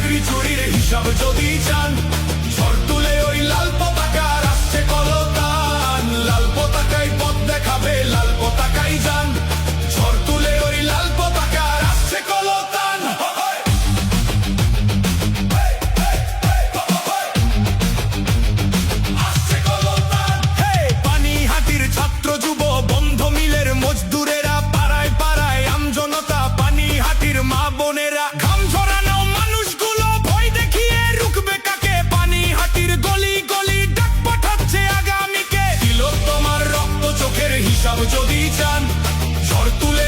চাকরি চুরির হিসাব যদি চান, ঝড় তুলে ওই লাল পতাকার আসছে কলতান। লাল পতাকায় পথ দেখাবে, লাল পতাকায় যান, ঝড় তুলে ওই লাল পতাকার আসছে কলতান। পানিহাটির ছাত্র যুব বন্ধ মিলের মজদুরেরা, পাড়ায় পাড়ায় আমজনতা, পানিহাটির মা বোনেরা, ঘাম ঝরানো মানুষগুলো ভয় দেখিয়ে রুখবে কাকে? পানিহাটির গলি গলি ডাক পাঠাচ্ছে আগামীকে। তিলোত্তমার রক্ত চোখের হিসাব যদি চান, ঝড় তুলে